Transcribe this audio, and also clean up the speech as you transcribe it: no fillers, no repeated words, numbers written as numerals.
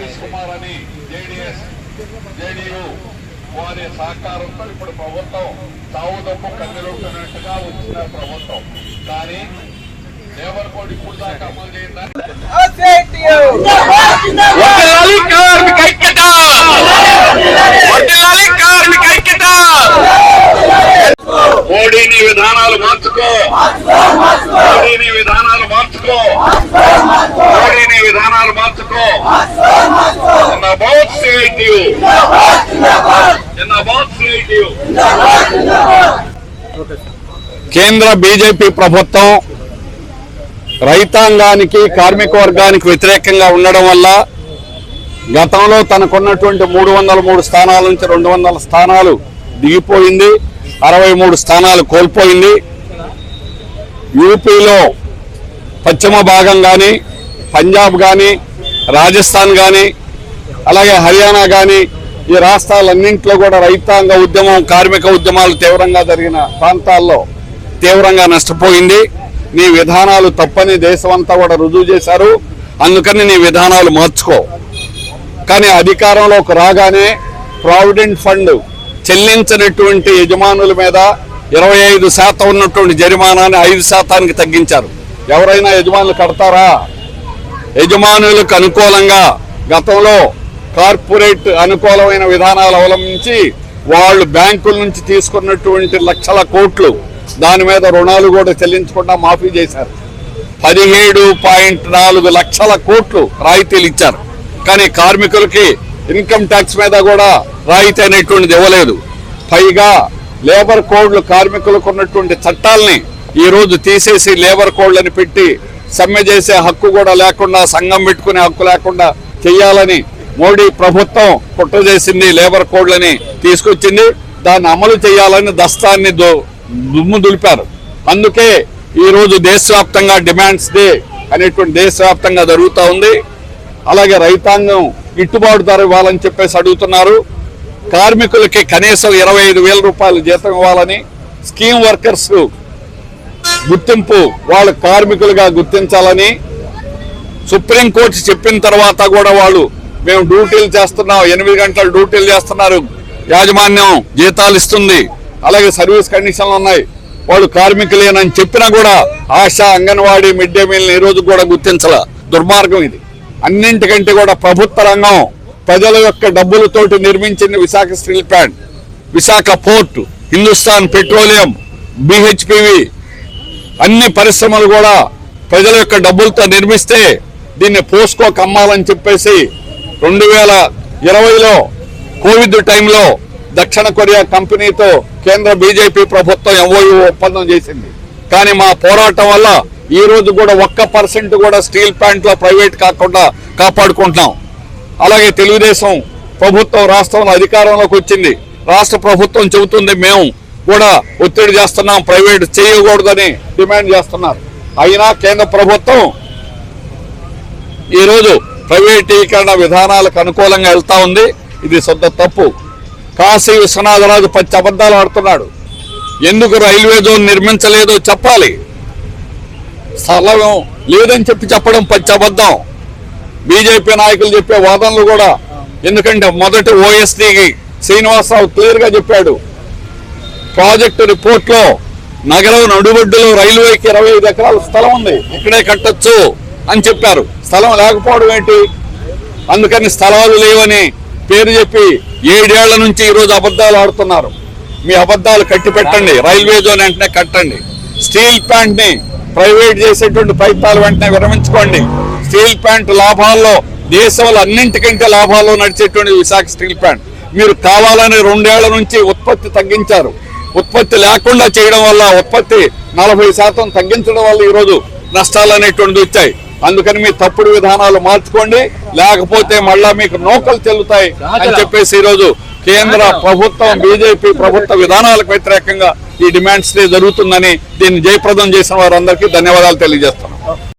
సతీష్ కుమార్ అని JDS JDU వారి సహకారంతో ఇప్పుడు ప్రభుత్వం తావుదప్పు కన్నెలుతున్నట్టుగా వచ్చిన ప్రభుత్వం. కానీ లేబర్ కోడ్ ఇప్పుడు దాకా అమలు మోడీని విధానాలు మార్చుకో, మోడీని విధానాలు మార్చుకో, మోడీని విధానాలు మార్చుకో. కేంద్ర బీజేపీ ప్రభుత్వం రైతాంగానికి కార్మిక వర్గానికి వ్యతిరేకంగా ఉండడం వల్ల గతంలో తనకున్నటువంటి 303 స్థానాల నుంచి 200 స్థానాలు దిగిపోయింది, 63 స్థానాలు కోల్పోయింది. యూపీలో పశ్చిమ భాగం కానీ, పంజాబ్ కానీ, రాజస్థాన్ కానీ, అలాగే హర్యానా కానీ ఈ రాష్ట్రాలన్నింటిలో కూడా రైతాంగ ఉద్యమం, కార్మిక ఉద్యమాలు తీవ్రంగా జరిగిన ప్రాంతాల్లో తీవ్రంగా నష్టపోయింది. నీ విధానాలు తప్పని దేశమంతా కూడా రుజువు చేశారు. అందుకని నీ విధానాలు మార్చుకో. కానీ అధికారంలోకి రాగానే ప్రావిడెంట్ ఫండ్ చెల్లించినటువంటి యజమానుల మీద 25% ఉన్నటువంటి జరిమానాన్ని 5%కి తగ్గించారు. ఎవరైనా యజమానులు కడతారా? యజమానులకు అనుకూలంగా గతంలో కార్పొరేట్ అనుకూలమైన విధానాలు అవలంబించి వాళ్ళు బ్యాంకుల నుంచి తీసుకున్నటువంటి లక్షల కోట్లు దాని మీద రుణాలు కూడా చెల్లించకుండా మాఫీ చేశారు. 17.4 లక్షల కోట్లు రాయితీలు ఇచ్చారు. కానీ కార్మికులకి ఇన్కమ్ ట్యాక్స్ మీద కూడా రాయితీ అనేటువంటిది ఇవ్వలేదు. పైగా లేబర్ కోడ్లు కార్మికులకు ఉన్నటువంటి చట్టాలని ఈరోజు తీసేసి లేబర్ కోడ్లని పెట్టి సమ్మె చేసే హక్కు కూడా లేకుండా, సంఘం పెట్టుకునే హక్కు లేకుండా చెయ్యాలని మోడీ ప్రభుత్వం కుట్ర చేసింది. లేబర్ కోడ్లని తీసుకొచ్చింది, దాన్ని అమలు చేయాలని దస్తాన్ని దుమ్ము దులిపారు. అందుకే ఈరోజు దేశవ్యాప్తంగా డిమాండ్స్ డే అనేటువంటి దేశవ్యాప్తంగా జరుగుతూ ఉంది. అలాగే రైతాంగం గిట్టుబాటు ధర ఇవ్వాలని చెప్పేసి అడుగుతున్నారు. కార్మికులకి కనీసం 25,000 రూపాయలు జీతం ఇవ్వాలని, స్కీమ్ వర్కర్స్ గుర్తింపు వాళ్ళ కార్మికులుగా గుర్తించాలని సుప్రీంకోర్టు చెప్పిన తర్వాత కూడా వాళ్ళు మేము డ్యూటీలు చేస్తున్నాం, 8 గంటలు డ్యూటీలు చేస్తున్నారు, యాజమాన్యం జీతాలు ఇస్తుంది, అలాగే సర్వీస్ కండిషన్లు ఉన్నాయి, వాళ్ళు కార్మికులేనని చెప్పినా కూడా ASHA, anganwadi, mid day meal ఈ రోజు కూడా గుర్తించాల. దుర్మార్గం ఇది. అన్నింటికంటే కూడా ప్రభుత్వ రంగం ప్రజల యొక్క డబ్బులతోటి నిర్మించిన Visakha steel plant, Visakha port, Hindustan petroleum, BHPV అన్ని పరిశ్రమలు కూడా ప్రజల యొక్క డబ్బులతో నిర్మిస్తే దీన్ని పోస్కోకి అమ్మాలని చెప్పేసి 2020లో కోవిడ్ టైంలో దక్షిణ కొరియా కంపెనీతో కేంద్ర బీజేపీ ప్రభుత్వం MOU ఒప్పందం చేసింది. కానీ మా పోరాటం వల్ల ఈ రోజు కూడా 1% కూడా స్టీల్ ప్లాంట్లో ప్రైవేట్ కాకుండా కాపాడుకుంటున్నాం. అలాగే తెలుగుదేశం ప్రభుత్వం రాష్ట్రంలో అధికారంలోకి వచ్చింది. రాష్ట్ర ప్రభుత్వం చెబుతుంది మేము కూడా ఒత్తిడి చేస్తున్నాం, ప్రైవేట్ చేయకూడదని డిమాండ్ చేస్తున్నారు. అయినా కేంద్ర ప్రభుత్వం ఈరోజు ప్రైవేటీకరణ విధానాలకు అనుకూలంగా వెళ్తా ఉంది. ఇది శుద్ధ తప్పు. కాశీ విశ్వనాథరాజు 10 అబద్ధాలు ఆడుతున్నాడు. ఎందుకు రైల్వే జోన్ నిర్మించలేదో చెప్పాలి. స్థలం లేదని చెప్పడం 10 అబద్ధం. బీజేపీ నాయకులు చెప్పే వాదనలు కూడా, ఎందుకంటే మొదటి ఓఎస్డీకి శ్రీనివాసరావు క్లియర్గా చెప్పాడు. ప్రాజెక్టు రిపోర్ట్లో నగరం నడుబొడ్డులో రైల్వేకి 25 ఎకరాల స్థలం ఉంది, ఇక్కడే కట్టొచ్చు అని చెప్పారు. స్థలం లేకపోవడం ఏంటి? అందుకని స్థలాలు లేవని పేరు చెప్పి 7 ఏళ్ల నుంచి ఈరోజు అబద్ధాలు ఆడుతున్నారు. మీ అబద్ధాలు కట్టి పెట్టండి, రైల్వే జోన్ వెంటనే కట్టండి. స్టీల్ ప్లాంట్ ని ప్రైవేట్ చేసేటువంటి ప్రయత్నాలు వెంటనే విరమించుకోండి. స్టీల్ ప్లాంట్ లాభాల్లో దేశంలో అన్నింటికంటే లాభాల్లో నడిచేటువంటి విశాఖ స్టీల్ ప్లాంట్ మీరు కావాలని 2 ఏళ్ల నుంచి ఉత్పత్తి తగ్గించారు. ఉత్పత్తి లేకుండా చేయడం వల్ల, ఉత్పత్తి 40% తగ్గించడం వల్ల ఈరోజు నష్టాలు అనేటువంటిది వచ్చాయి. అందుకని మీ తప్పుడు విధానాలు మార్చుకోండి, లేకపోతే మళ్ళా మీకు నోకలు చెల్లుతాయి అని చెప్పేసి ఈరోజు కేంద్ర ప్రభుత్వం బీజేపీ ప్రభుత్వ విధానాలకు వ్యతిరేకంగా ఈ డిమాండ్స్ డే జరుగుతుందని దీన్ని జయప్రదం చేసిన వారందరికీ ధన్యవాదాలు తెలియజేస్తున్నాం.